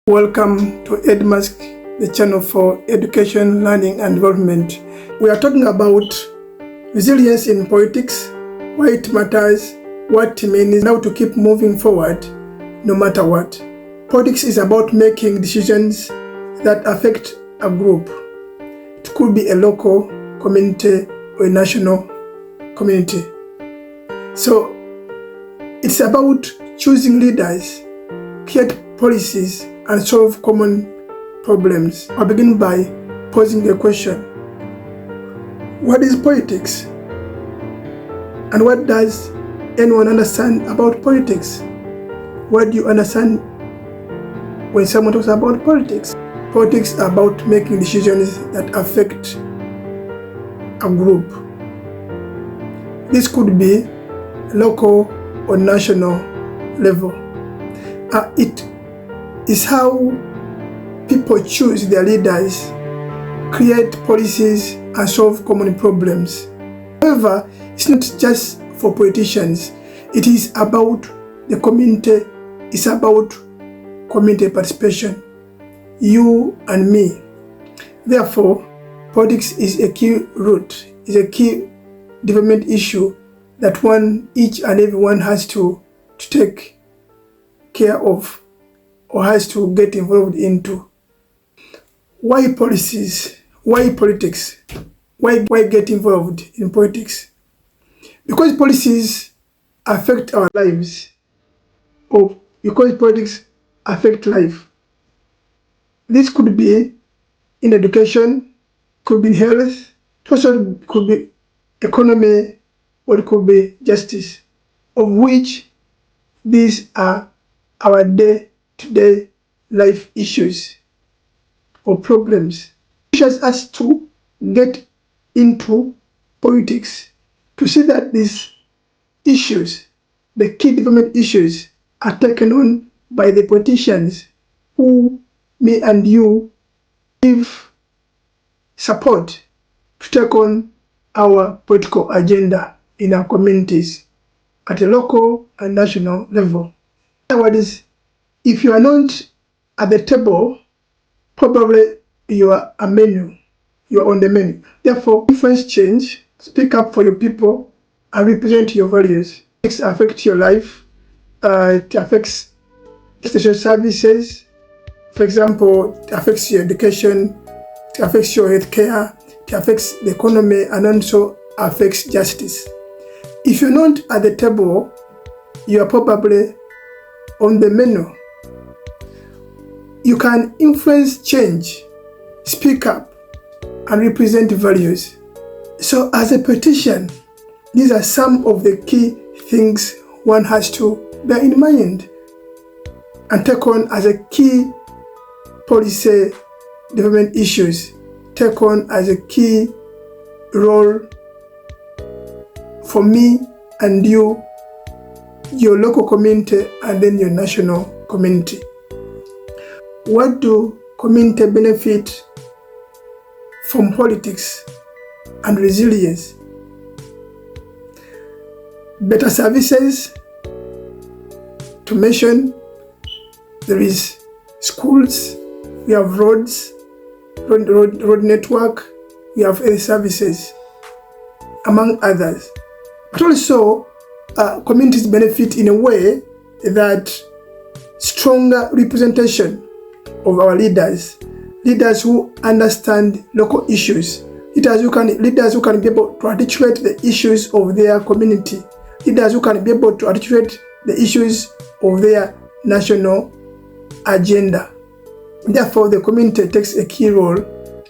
Welcome to EdMask, the channel for education, learning and development. We are talking about resilience in politics, why it matters, what it means, and how to keep moving forward no matter what. Politics is about making decisions that affect a group. It could be a local community or a national community. So it's about choosing leaders, create policies, and solve common problems. I'll begin by posing a question. What is politics? And what does anyone understand about politics? What do you understand when someone talks about politics? Politics is about making decisions that affect a group. This could be local or national level. It is how people choose their leaders, create policies, and solve common problems. However, it's not just for politicians. It is about the community. It's about community participation, you and me. Therefore, politics is a key root, is a key development issue that each and everyone has to take care of or has to get involved into. Why policies? Why politics? Why get involved in politics? Because policies affect our lives, or because politics affect life. This could be in education, could be health, it also could be economy, or it could be justice, of which these are our day-to-day life issues or problems. It pushes us to get into politics to see that these issues, the key development issues, are taken on by the politicians who, me and you, give support to take on our political agenda in our communities at a local and national level. In other words, if you are not at the table, probably you are on the menu. Therefore, influence change, speak up for your people, and represent your values. It affects your life. It affects social services. For example, it affects your education, it affects your healthcare, it affects the economy, and also affects justice. If you're not at the table, you are probably on the menu. You can influence change, speak up, and represent values. So as a politician, these are some of the key things one has to bear in mind and take on as a key policy development issues, take on as a key role for me and you, your local community, and then your national community. What do community benefit from politics and resilience? Better services. To mention, there is schools, we have roads, road network, we have health services, among others. But also, communities benefit in a way that stronger representation of our leaders who understand local issues, leaders who can be able to articulate the issues of their community, leaders who can be able to articulate the issues of their national agenda. Therefore, the community takes a key role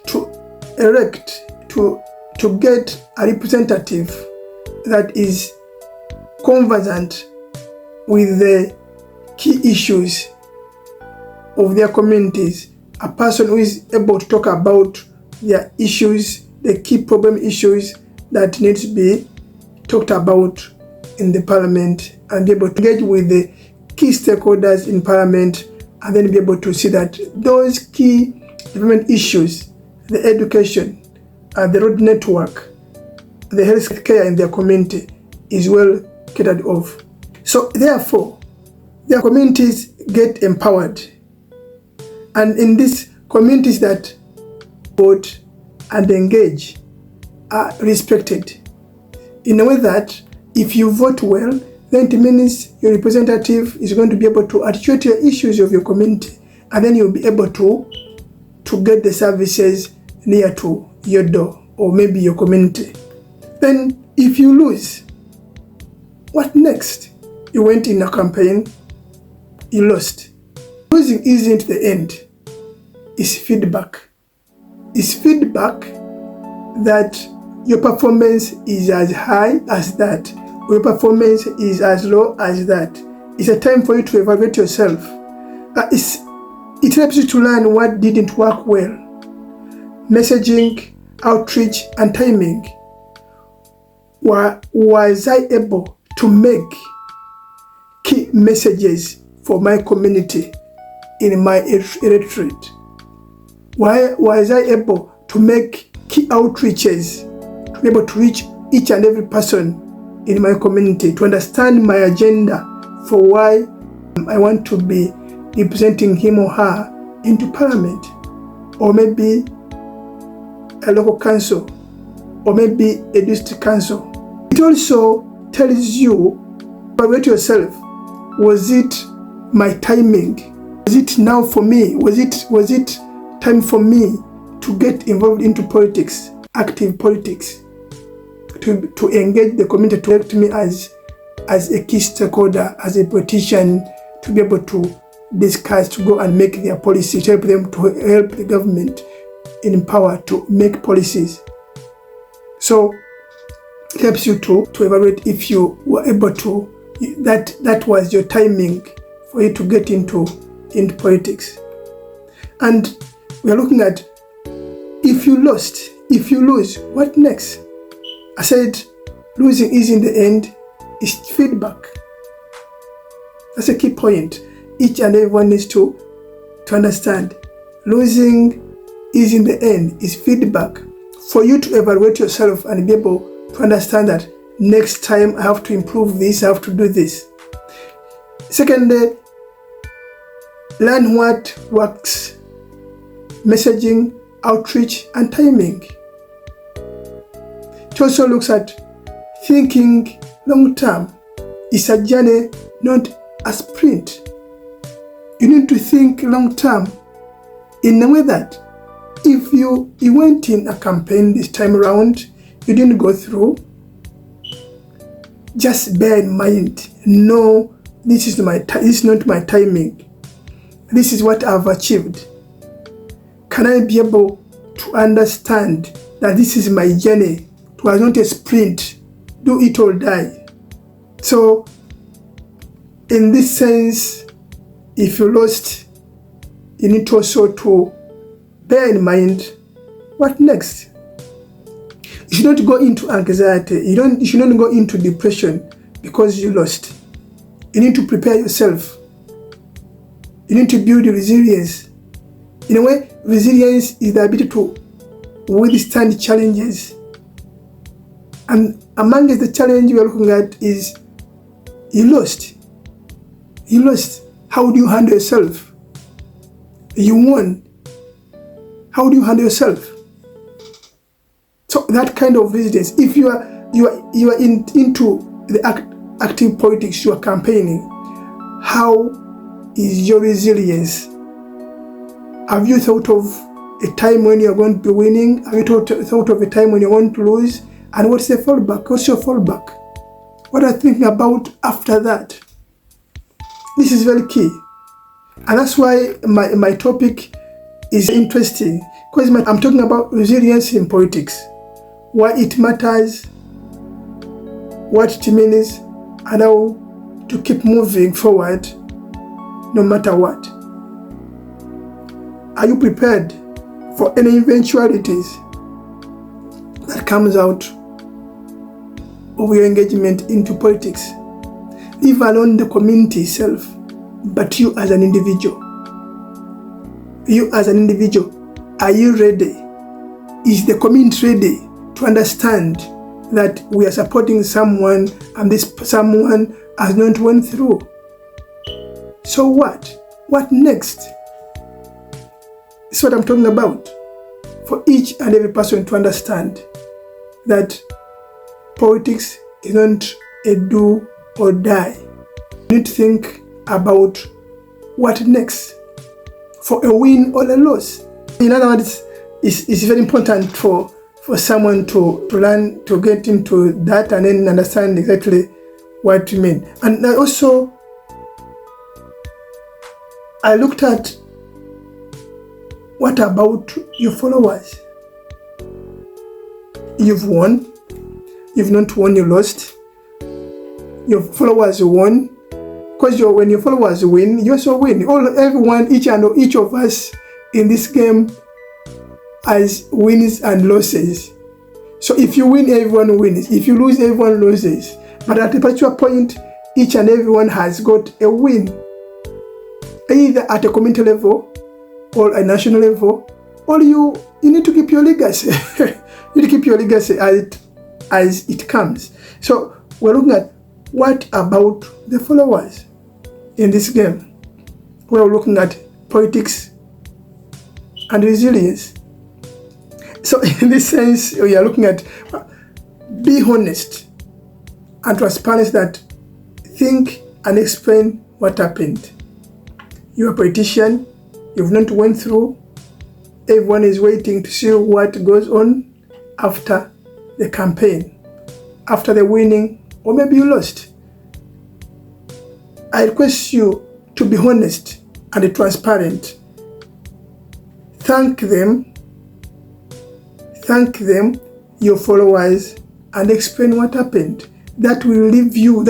to elect, to get a representative that is conversant with the key issues of their communities, a person who is able to talk about their issues, the key problem issues that need to be talked about in the parliament, and be able to engage with the key stakeholders in parliament, and then be able to see that those key development issues, the education, the road network, the health care in their community is well catered of. So therefore, their communities get empowered. And in these communities that vote and engage are respected in a way that if you vote well, then it means your representative is going to be able to articulate your issues of your community, and then you'll be able to get the services near to your door or maybe your community. Then if you lose, what next? You went in a campaign, you lost. Losing isn't the end. It's feedback. It's feedback that your performance is as high as that, or your performance is as low as that. It's a time for you to evaluate yourself. It helps you to learn what didn't work well. Messaging, outreach, and timing. Was I able to make key messages for my community in my electorate? Was I able to make key outreaches to be able to reach each and every person in my community, to understand my agenda for why I want to be representing him or her into parliament, or maybe a local council, or maybe a district council? It also tells you, evaluate yourself. Was it my timing? Was it now for me? Was it time for me to get involved into politics, active politics, to engage the community, to help me as a key stakeholder, as a politician, to be able to discuss, to go and make their policy, to help them, to help the government in power to make policies. So it helps you to evaluate if you were able to, that was your timing for you to get into politics. And we are looking at, if you lose, what next? I said losing isn't the end, it's feedback. That's a key point. Each and everyone needs to understand. Losing isn't the end, it's feedback. For you to evaluate yourself and be able to understand that next time I have to improve this, I have to do this. Secondly, learn what works. Messaging, outreach, and timing. It also looks at thinking long term. It's a journey, not a sprint. You need to think long term in a way that if you went in a campaign this time around, you didn't go through, just bear in mind, no, this is not my timing. This is what I've achieved. Can I be able to understand that this is my journey? It was not a sprint. Do it or die. So, in this sense, if you lost, you need also to bear in mind what next. You should not go into anxiety. You should not go into depression because you lost. You need to prepare yourself. You need to build resilience. In a way, resilience is the ability to withstand challenges. And among the challenge we are looking at is you lost. You lost. How do you handle yourself? You won. How do you handle yourself? So that kind of resilience. If you are into the active politics, you are campaigning, how is your resilience? Have you thought of a time when you are going to be winning? Have you thought of a time when you want to lose? And what's the fallback? What's your fallback? What are you thinking about after that? This is very key. And that's why my topic is interesting, because I'm talking about resilience in politics, why it matters, what it means, and how to keep moving forward no matter what. Are you prepared for any eventualities that comes out of your engagement into politics? Leave alone the community itself, but you as an individual. You as an individual, are you ready? Is the community ready to understand that we are supporting someone and this someone has not went through? So what? What next? This is what I'm talking about. For each and every person to understand that politics is not a do or die. You need to think about what next, for a win or a loss. In other words, it's very important for someone to learn, to get into that and then understand exactly what you mean. And also, I looked at, what about your followers? You've won, you've not won, you lost. Your followers won, because when your followers win, you also win. Everyone, each of us in this game has wins and losses. So if you win, everyone wins. If you lose, everyone loses. But at a particular point, each and everyone has got a win, either at a community level or a national level, or you need to keep your legacy. You need to keep your legacy as it comes. So we're looking at, what about the followers in this game? We're looking at politics and resilience. So in this sense, we are looking at, be honest and transparent, that think and explain what happened. You're a politician, you've not went through, everyone is waiting to see what goes on after the campaign, after the winning, or maybe you lost. I request you to be honest and transparent. Thank them, your followers, and explain what happened. That will help you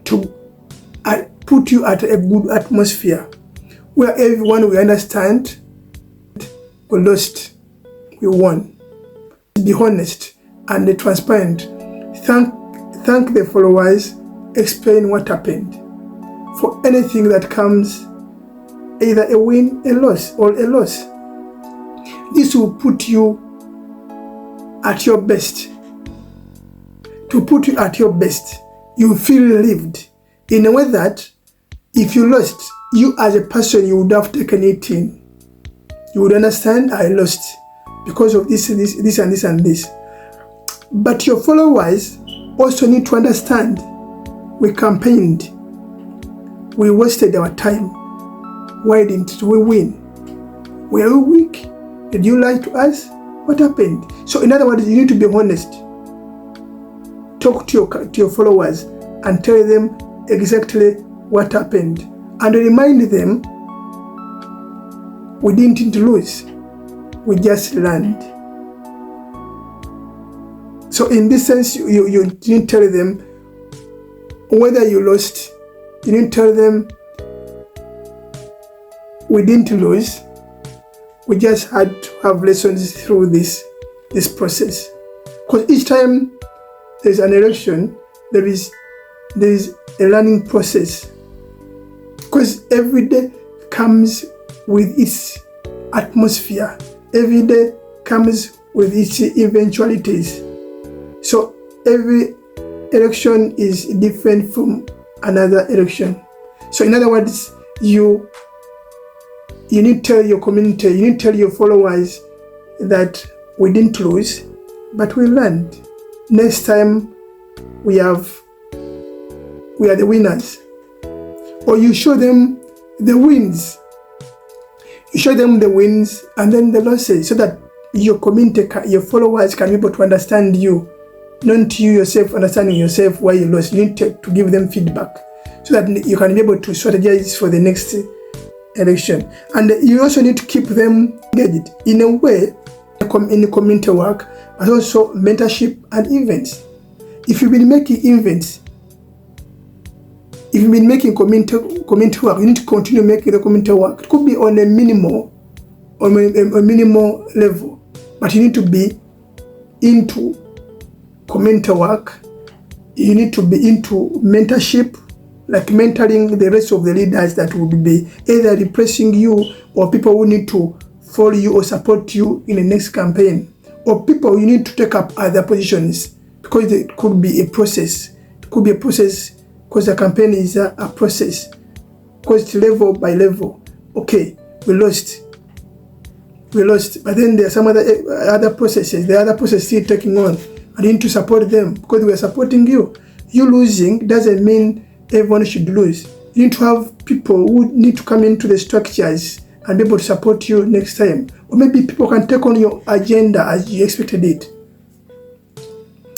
to put you at a good atmosphere where everyone will understand, we lost, we won. Be honest and transparent. Thank the followers, explain what happened. For anything that comes, either a win, a loss, or a loss, this will put you at your best. To put you at your best, you feel relieved in a way that if you lost, you as a person, you would have taken it in. You would understand, I lost because of this and this, this and this and this. But your followers also need to understand, we campaigned, we wasted our time. Why didn't we win? Were we weak? Did you lie to us? What happened? So in other words, you need to be honest. Talk to your followers and tell them exactly what happened, and remind them, we didn't lose, we just learned. So in this sense, you didn't tell them whether you lost. You didn't tell them, we didn't lose, we just had to have lessons through this process. Because each time there's an election, there is a learning process. Because every day comes with its atmosphere. Every day comes with its eventualities. So every election is different from another election. So in other words, you need to tell your community, you need to tell your followers that we didn't lose, but we learned. Next time we are the winners. Or you show them the wins. You show them the wins and then the losses, so that your community, your followers can be able to understand you, not you yourself understanding yourself why you lost. You need to give them feedback so that you can be able to strategize for the next election. And you also need to keep them engaged in a way, in community work, but also mentorship and events. If you've been making events, if you've been making community work, you need to continue making the community work. It could be on a minimal level, but you need to be into community work. You need to be into mentorship, like mentoring the rest of the leaders that will be either replacing you, or people who need to follow you or support you in the next campaign, or people you need to take up other positions, because it could be a process. It could be a process because the campaign is a process, because it's level by level. okay, we lost, but then there are some other processes. The other process still taking on. I need to support them because we are supporting you. You losing doesn't mean everyone should lose. You need to have people who need to come into the structures and be able to support you next time. Or maybe people can take on your agenda as you expected it.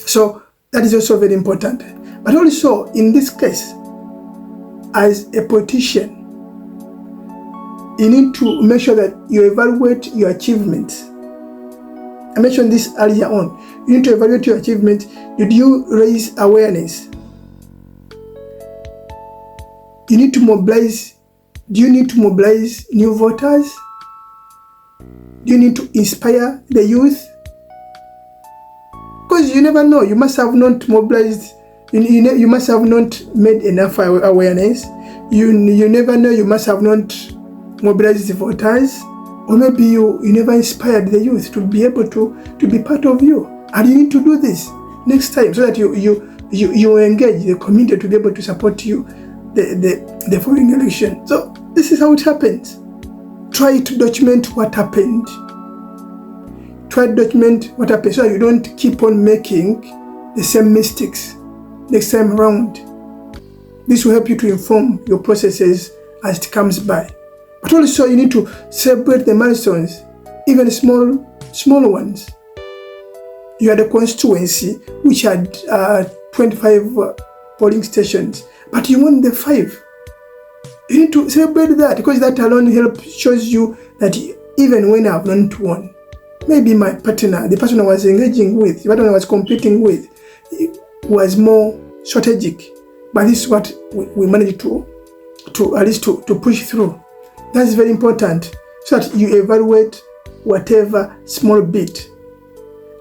So that is also very important. But also in this case, as a politician, you need to make sure that you evaluate your achievements. I mentioned this earlier on. You need to evaluate your achievements. Did you raise awareness? You need to mobilize. Do you need to mobilize new voters? Do you need to inspire the youth? Because you never know. You must have not mobilized. You must have not made enough awareness. You never know. You must have not mobilized the voters. Or maybe you never inspired the youth to be able to be part of you. And you need to do this next time so that you engage the community to be able to support you the following election. So this is how it happens. Try to document what happened. Try to document what happened so that you don't keep on making the same mistakes next time around. This will help you to inform your processes as it comes by. But also you need to celebrate the milestones, even small ones. You had a constituency which had 25 polling stations, but you won the 5. You need to celebrate that because that alone shows you that even when I've not won, maybe my partner, the person I was engaging with, the person I was competing with, was more strategic. But this is what we managed to at least to push through. That's very important so that you evaluate whatever small bit.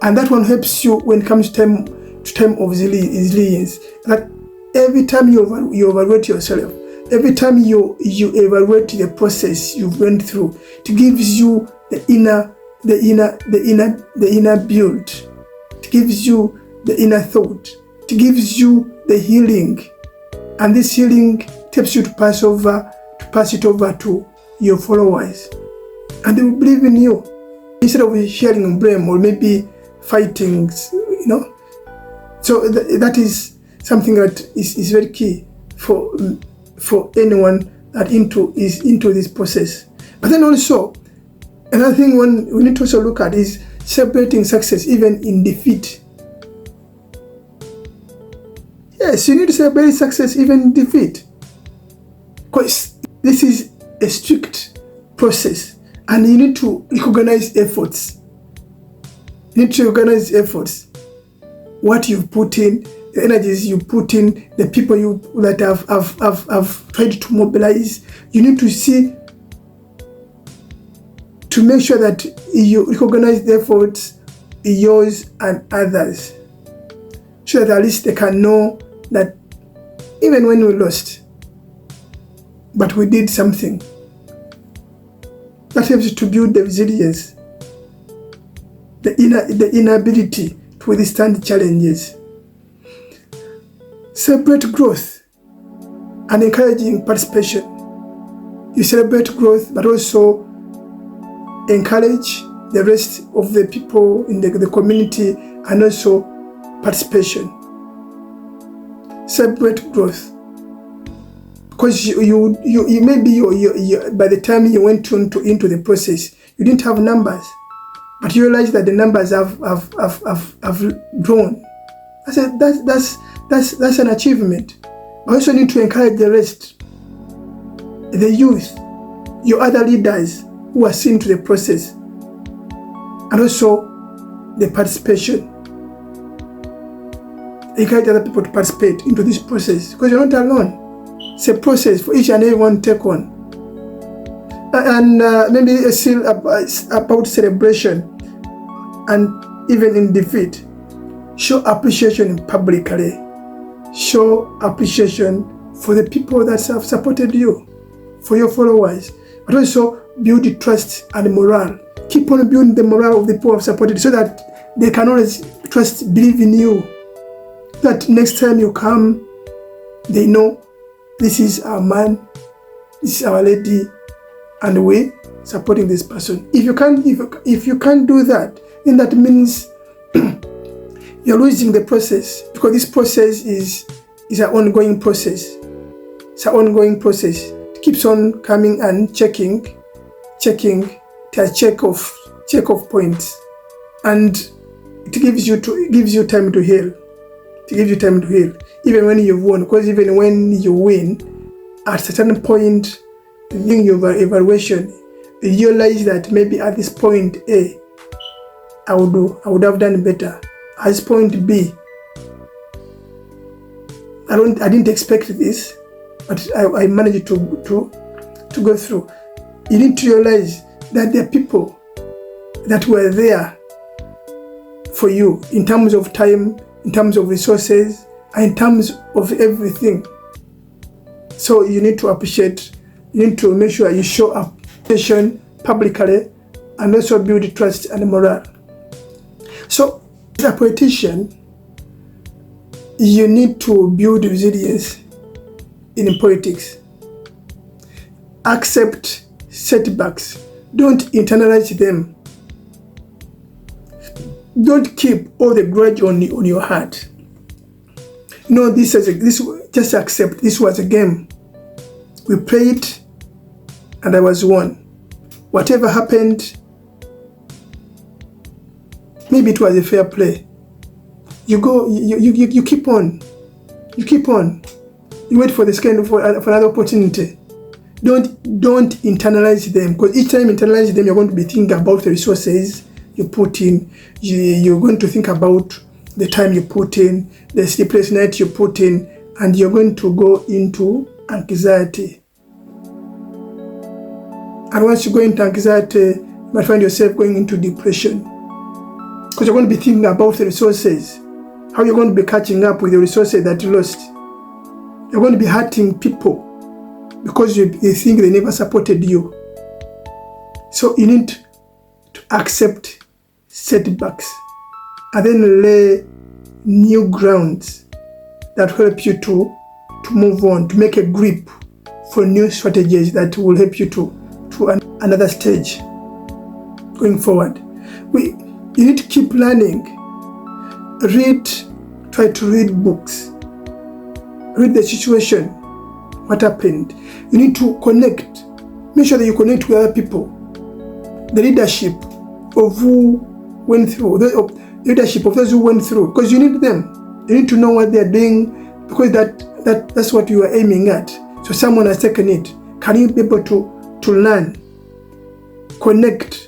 And that one helps you when it comes to time of resilience. That every time you evaluate yourself, every time you evaluate the process you've went through, it gives you the inner build. It gives you the inner thought. It gives you the healing. And this healing helps you to pass it over to your followers. And they will believe in you. Instead of sharing blame or maybe fighting, So that is something that is very key for anyone that is into this process. But then also, another thing we need to also look at is celebrating success even in defeat. Yes, you need to celebrate success even in defeat. Because this is a strict process and you need to recognize efforts. You need to recognize efforts. What you've put in, the energies you put in, the people that have tried to mobilize. You need to see, to make sure that you recognize the efforts, yours and others, so that at least they can know that even when we lost, but we did something. That helps you to build the resilience, the inner ability to withstand challenges. Celebrate growth and encouraging participation. You celebrate growth, but also encourage the rest of the people in the community and also participation. Celebrate growth. Because you maybe by the time you went into the process, you didn't have numbers, but you realize that the numbers have grown. That's an achievement. I also need to encourage the rest, the youth, your other leaders who are seen to the process, and also the participation. Encourage other people to participate into this process because you're not alone. It's a process for each and everyone to take on. And maybe still about celebration and even in defeat. Show appreciation publicly. Show appreciation for the people that have supported you, for your followers. But also build the trust and morale. Keep on building the morale of the people who have supported so that they can always believe in you. That next time you come, they know this is our man, this is our lady, and we supporting this person. If you can't do that, then that means you're losing the process, because this process is an ongoing process. It's an ongoing process. It keeps on coming and checking to check off points, and it gives you time to heal. To give you time to heal, even when you've won. Because even when you win, at a certain point during your evaluation, you realize that maybe at this point A, I would have done better. At this point B, I didn't expect this, but I managed to go through. You need to realize that there are people that were there for you in terms of time, in terms of resources, and in terms of everything. So you need to appreciate, you need to make sure you show appreciation publicly, and also build trust and morale. So as a politician, you need to build resilience in politics. Accept setbacks. Don't internalize them. Don't keep all the grudge on your heart. No, just accept this was a game. We played and I was won. Whatever happened, maybe it was a fair play. You go, you keep on. You keep on. You wait for for another opportunity. Don't internalize them, because each time you internalize them, you're going to be thinking about the resources you put in. You're going to think about the time you put in, the sleepless night you put in, and you're going to go into anxiety. And once you go into anxiety, you might find yourself going into depression, because you're going to be thinking about the resources, how you're going to be catching up with the resources that you lost. You're going to be hurting people because you think they never supported you. So you need to accept setbacks and then lay new grounds that help you to move on, to make a grip for new strategies that will help you to another stage going forward. You need to keep learning. Try to read books. Read the situation, what happened. You need to connect. Make sure that you connect with other people. The leadership of who went through, the leadership of those who went through, because you need them. You need to know what they're doing, because that's what you are aiming at. So someone has taken it. Can you be able to learn, connect,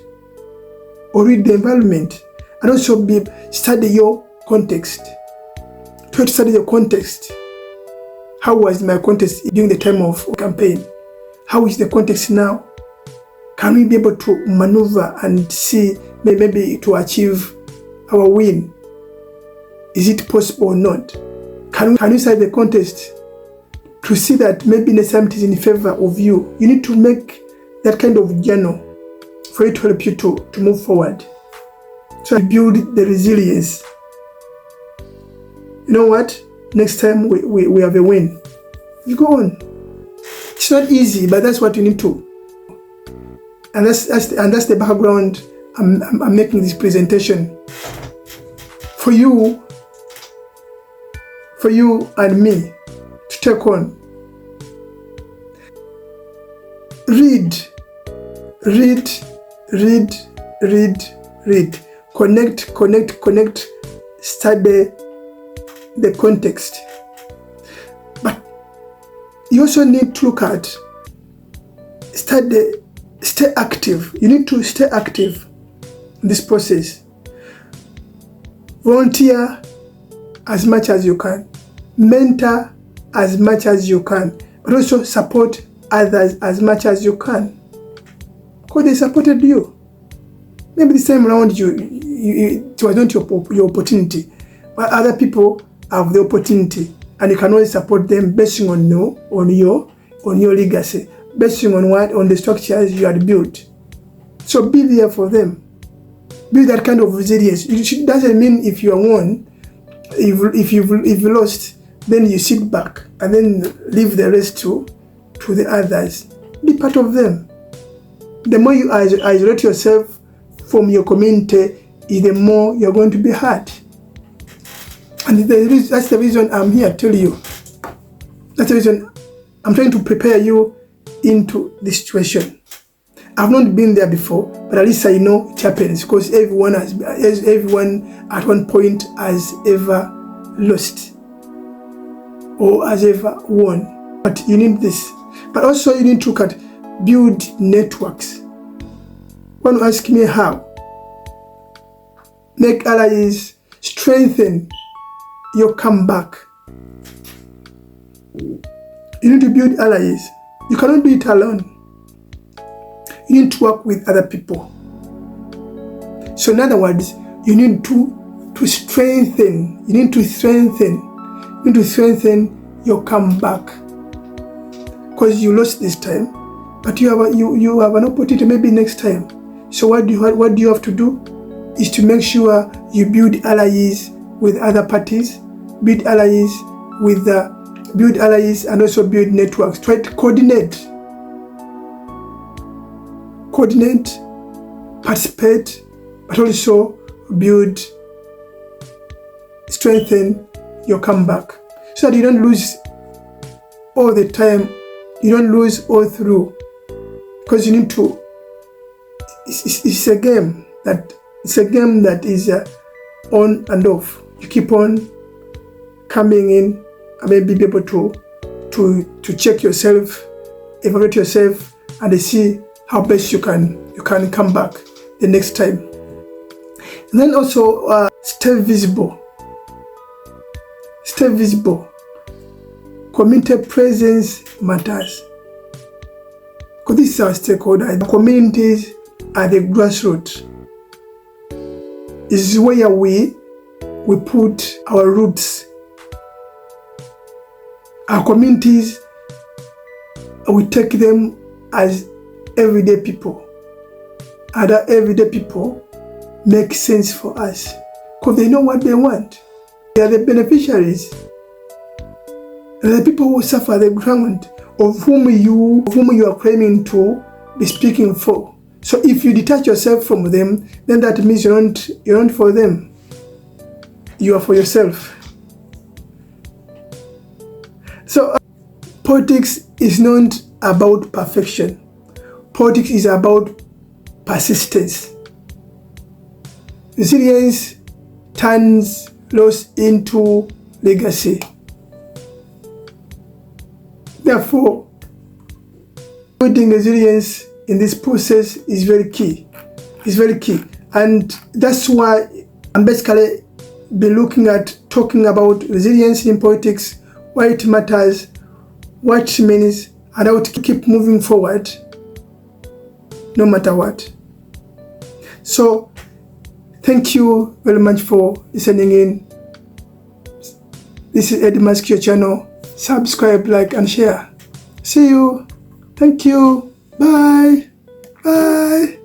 or read the environment, and also study your context. Try to study your context. How was my context during the time of campaign? How is the context now? Can we be able to maneuver and see maybe to achieve our win? Is it possible or not? Can you study the context to see that maybe the summit is in favor of you? You need to make that kind of journal for it to help you to move forward. So build the resilience. You know what? Next time we have a win, you go on. It's not easy, but that's what you need to. And that's the background I'm making this presentation for you and me to take on. Read. Connect. Study the context. But you also need to look at, stay active. You need to stay active in this process. Volunteer as much as you can. Mentor as much as you can. But also support others as much as you can, because they supported you. Maybe this time around it was not your opportunity, but other people have the opportunity, and you can always support them based on your legacy, based on the structures you had built. So be there for them. Build that kind of resilience. It doesn't mean if you are won, if you lost, then you sit back and then leave the rest to the others. Be part of them. the more you isolate yourself from your community, the more you're going to be hurt. And that's the reason I'm here to tell you. That's the reason I'm trying to prepare you into this situation. I've not been there before, but at least I know it happens, because everyone at one point has ever lost or has ever won. But you need this. But also you need to build networks. Want to ask me how? Make allies, strengthen your comeback. You need to build allies. You cannot do it alone. You need to work with other people. So in other words, you need to strengthen. You need to strengthen your comeback. Because you lost this time, but you have an opportunity maybe next time. So what do you have to do? Is to make sure you build allies with other parties, build allies and also build networks. Try to coordinate, participate, but also strengthen your comeback, so that you don't lose all the time, you don't lose all through, because you need to. It's a game that is on and off. You keep on coming in, and maybe be able to check yourself, evaluate yourself, and see how best you can come back the next time. And then also stay visible. Stay visible. Community presence matters, because this is our stakeholder. Communities are the grassroots. This is where we put our roots. Our communities, we take them as everyday people. And our everyday people make sense for us, because they know what they want. They are the beneficiaries. And the people who suffer the ground of whom you are claiming to be speaking for. So if you detach yourself from them, then that means you're not for them. You are for yourself. So politics is not about perfection. Politics is about persistence. Resilience turns loss into legacy. Therefore, building resilience in this process is very key. It's very key. And that's why I'm basically talking about resilience in politics, why it matters, what it means, and how to keep moving forward no matter what. So thank you very much for listening in. This is Eddie Maskio channel. Subscribe, like, and share. See you. Thank you. Bye. Bye.